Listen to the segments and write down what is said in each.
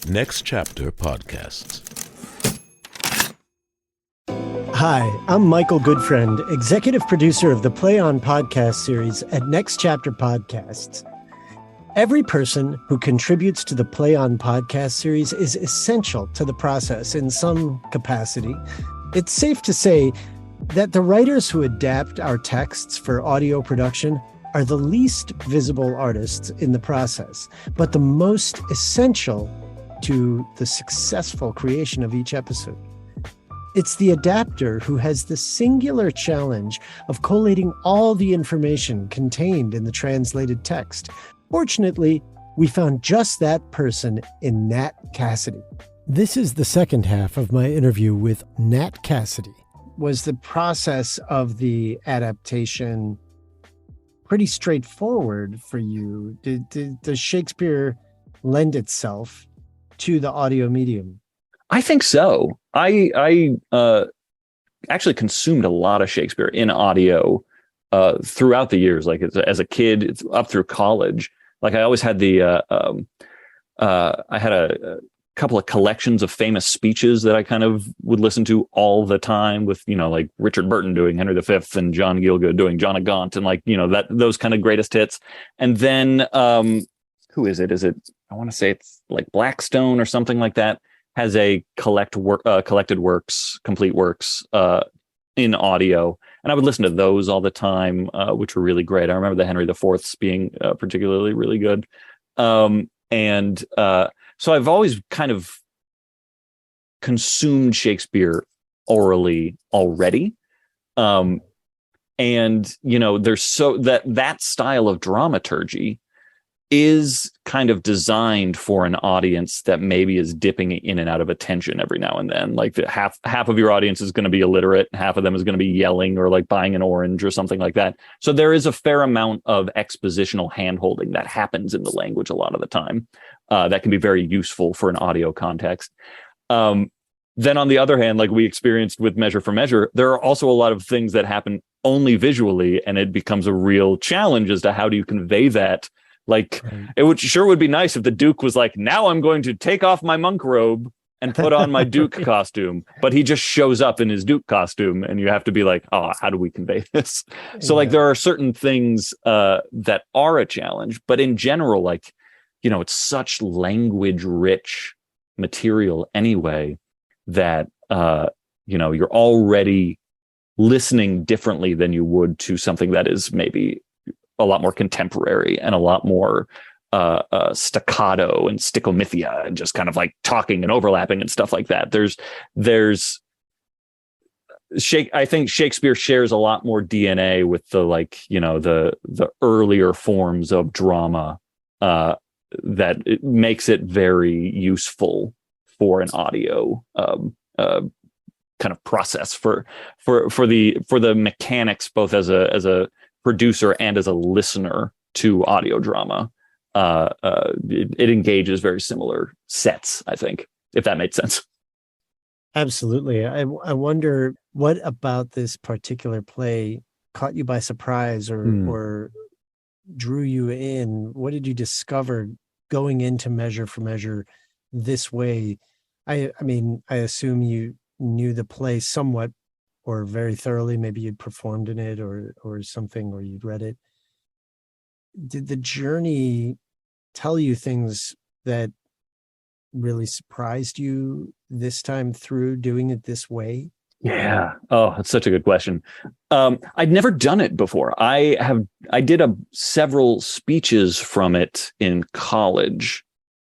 Next Chapter Podcasts. Hi, I'm Michael Goodfriend, executive producer of the Play On podcast series at Next Chapter Podcasts. Every person who contributes to the Play On podcast series is essential to the process in some capacity. It's safe to say that the writers who adapt our texts for audio production are the least visible artists in the process, but the most essential to the successful creation of each episode. It's the adapter who has the singular challenge of collating all the information contained in the translated text. Fortunately, we found just that person in Nat Cassidy. This is the second half of my interview with Nat Cassidy. Was the process of the adaptation pretty straightforward for you? Does Shakespeare lend itself to the audio medium? I think so. I actually consumed a lot of Shakespeare in audio throughout the years. Like as a kid, it's up through college. Like I always had I had a couple of collections of famous speeches that I kind of would listen to all the time with, like Richard Burton doing Henry V and John Gielgud doing John of Gaunt and those kind of greatest hits. And then who is it? I want to say it's like Blackstone or something like that, has a collected works, complete works in audio. And I would listen to those all the time, which were really great. I remember the Henry IV's being particularly really good. So I've always kind of consumed Shakespeare orally already. There's that style of dramaturgy is kind of designed for an audience that maybe is dipping in and out of attention every now and then. Like half of your audience is going to be illiterate, half of them is going to be yelling or like buying an orange or something like that. So there is a fair amount of expositional handholding that happens in the language a lot of the time. That can be very useful for an audio context. Then on the other hand, like we experienced with Measure for Measure, there are also a lot of things that happen only visually, and it becomes a real challenge as to how do you convey that. Like, It would be nice if the Duke was like, now I'm going to take off my monk robe and put on my Duke costume. But he just shows up in his Duke costume and you have to be like, oh, how do we convey this? So there are certain things that are a challenge. But in general, it's such language rich material anyway that, you're already listening differently than you would to something that is maybe a lot more contemporary and a lot more staccato and stichomythia and just kind of like talking and overlapping and stuff like that. I think Shakespeare shares a lot more DNA with the earlier forms of drama that it makes it very useful for an audio kind of process for the mechanics, both as a producer and as a listener to audio drama. It engages very similar sets, I think, if that made sense. Absolutely. I wonder what about this particular play caught you by surprise or drew you in? What did you discover going into Measure for Measure this way? I mean, I assume you knew the play somewhat or very thoroughly. Maybe you'd performed in it or something, or you'd read it. Did the journey tell you things that really surprised you this time through doing it this way? Yeah. Oh, that's such a good question. I'd never done it before. I did several speeches from it in college.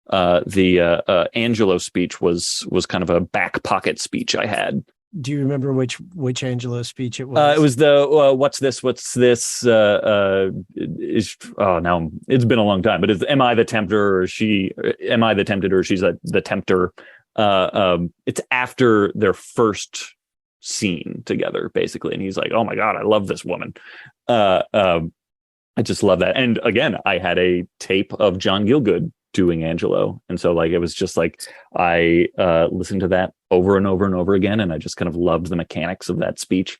The Angelo speech was kind of a back pocket speech I had. Do you remember which Angelo speech it was? It was the what's this? Now it's been a long time, but am I the tempter or she? Am I the tempted or she's the tempter? It's after their first scene together, basically, and he's like, "Oh my God, I love this woman." I just love that. And again, I had a tape of John Gielgud doing Angelo, and so it was just I listened to that over and over and over again, and I just kind of loved the mechanics of that speech.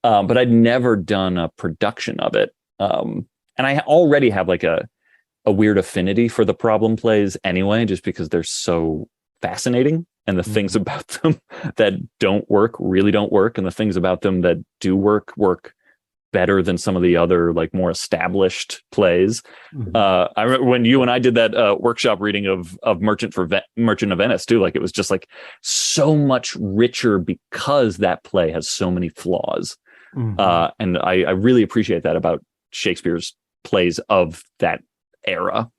But I'd never done a production of it, and I already have a weird affinity for the problem plays anyway, just because they're so fascinating, and the things about them that really don't work, and the things about them that do work better than some of the other like more established plays. I remember when you and I did that workshop reading of Merchant of Venice too. Like, it was just like so much richer because that play has so many flaws. And I really appreciate that about Shakespeare's plays of that era,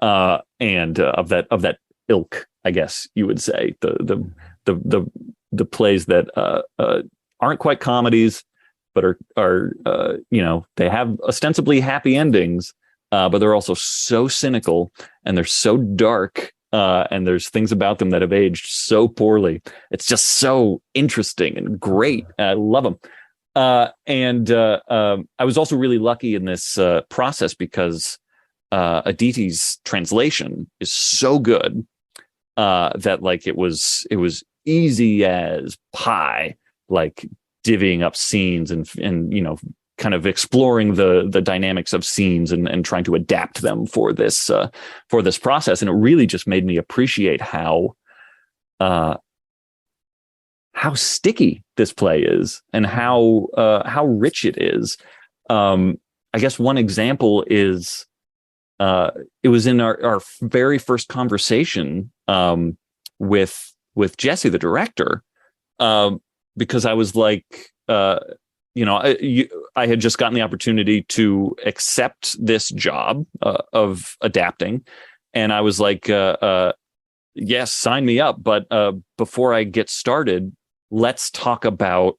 and of that ilk, I guess you would say. The plays that aren't quite comedies, but are they have ostensibly happy endings, but they're also so cynical, and they're so dark, and there's things about them that have aged so poorly. It's just so interesting and great. I love them. And I was also really lucky in this process because Aditi's translation is so good that like it was easy as pie, like divvying up scenes and kind of exploring the dynamics of scenes and trying to adapt them for this process. And it really just made me appreciate how sticky this play is, and how rich it is. I guess one example is it was in our very first conversation with Jesse, the director, because I was like, I had just gotten the opportunity to accept this job of adapting, and I was like, yes, sign me up. But before I get started, let's talk about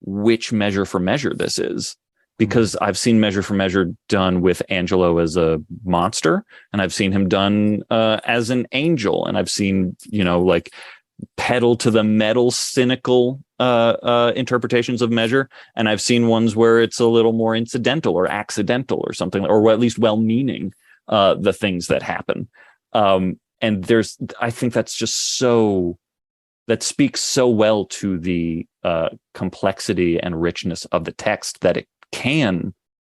which measure for measure this is, because I've seen measure for measure done with Angelo as a monster, and I've seen him done as an angel, and I've seen, like pedal to the metal cynical interpretations of measure, and I've seen ones where it's a little more incidental or accidental or something, or at least well-meaning the things that happen. And I think that's just that speaks so well to the complexity and richness of the text, that it can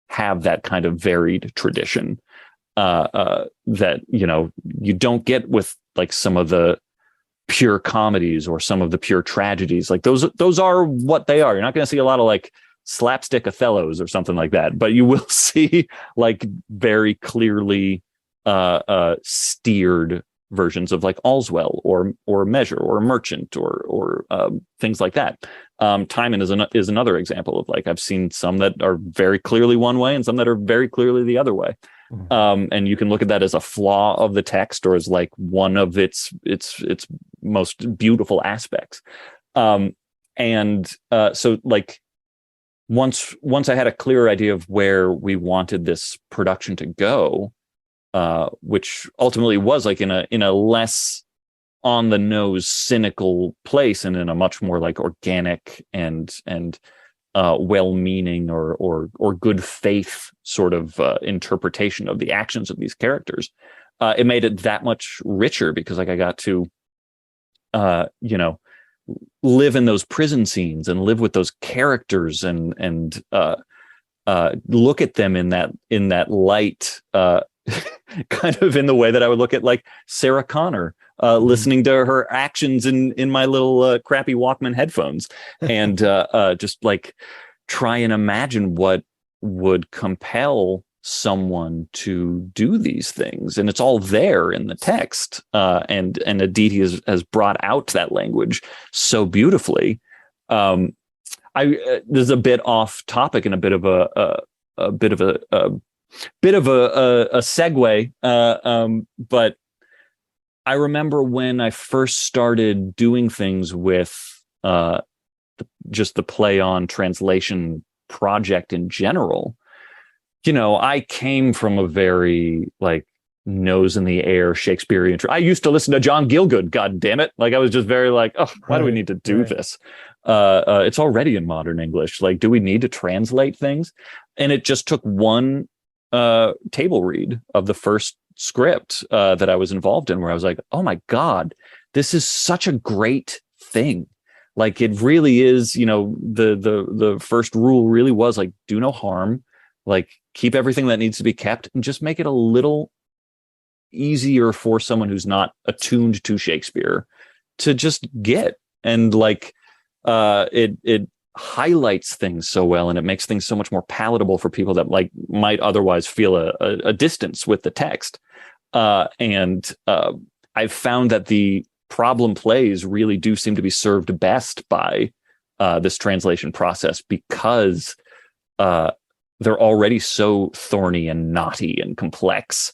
have that kind of varied tradition that you don't get with like some of the pure comedies or some of the pure tragedies. Like those are what they are. You're not going to see a lot of like slapstick Othellos or something like that, but you will see like very clearly steered versions of like All's Well or Measure or Merchant or things like that. Timon is another example of like, I've seen some that are very clearly one way and some that are very clearly the other way. And you can look at that as a flaw of the text or as like one of its most beautiful aspects. So like once I had a clearer idea of where we wanted this production to go, which ultimately was like in a less on the nose cynical place and in a much more like organic and well-meaning or good faith sort of interpretation of the actions of these characters, it made it that much richer, because like I got to live in those prison scenes and live with those characters and look at them in that light, kind of in the way that I would look at like Sarah Connor, listening to her actions in my little crappy Walkman headphones, and just like try and imagine what would compel someone to do these things. And it's all there in the text, and Aditi has brought out that language so beautifully. This is a bit off topic and a bit of a segue, but I remember when I first started doing things with just the play on translation project in general. I came from a very like nose in the air Shakespearean. I used to listen to John Gielgud. God damn it! Like I was just very like, oh, why do we need to do this? It's already in modern English. Like, do we need to translate things? And it just took one table read of the first script that I was involved in, where I was like, oh my God, this is such a great thing. Like it really is, the first rule really was like, do no harm, like keep everything that needs to be kept and just make it a little easier for someone who's not attuned to Shakespeare to just get. And like it highlights things so well, and it makes things so much more palatable for people that like might otherwise feel a distance with the text. And I've found that the problem plays really do seem to be served best by this translation process, because they're already so thorny and knotty and complex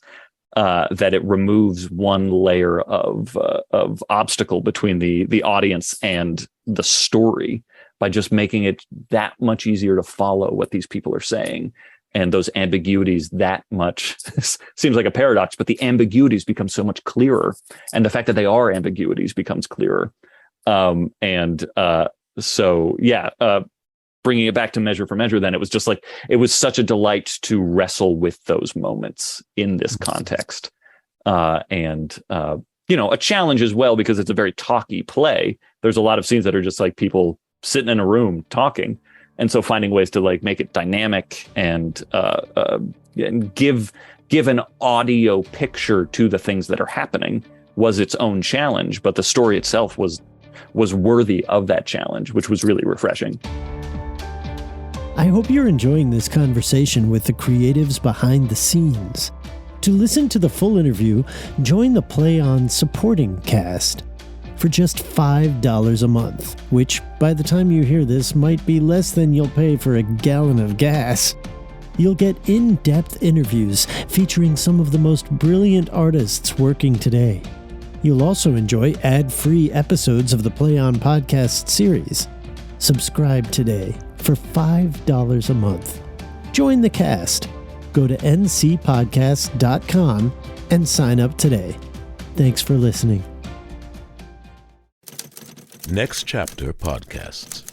that it removes one layer of obstacle between the audience and the story by just making it that much easier to follow what these people are saying. And those ambiguities that much seems like a paradox, but the ambiguities become so much clearer. And the fact that they are ambiguities becomes clearer. Bringing it back to Measure for Measure, then it was just like, it was such a delight to wrestle with those moments in this context. A challenge as well, because it's a very talky play. There's a lot of scenes that are just like people sitting in a room talking. And so finding ways to like make it dynamic and give an audio picture to the things that are happening was its own challenge. But the story itself was worthy of that challenge, which was really refreshing. I hope you're enjoying this conversation with the creatives behind the scenes. To listen to the full interview, join the Play On supporting cast for just $5 a month, which by the time you hear this might be less than you'll pay for a gallon of gas. You'll get in-depth interviews featuring some of the most brilliant artists working today. You'll also enjoy ad-free episodes of the Play On podcast series. Subscribe today for $5 a month. Join the cast. Go to ncpodcast.com and sign up today. Thanks for listening. Next Chapter Podcasts.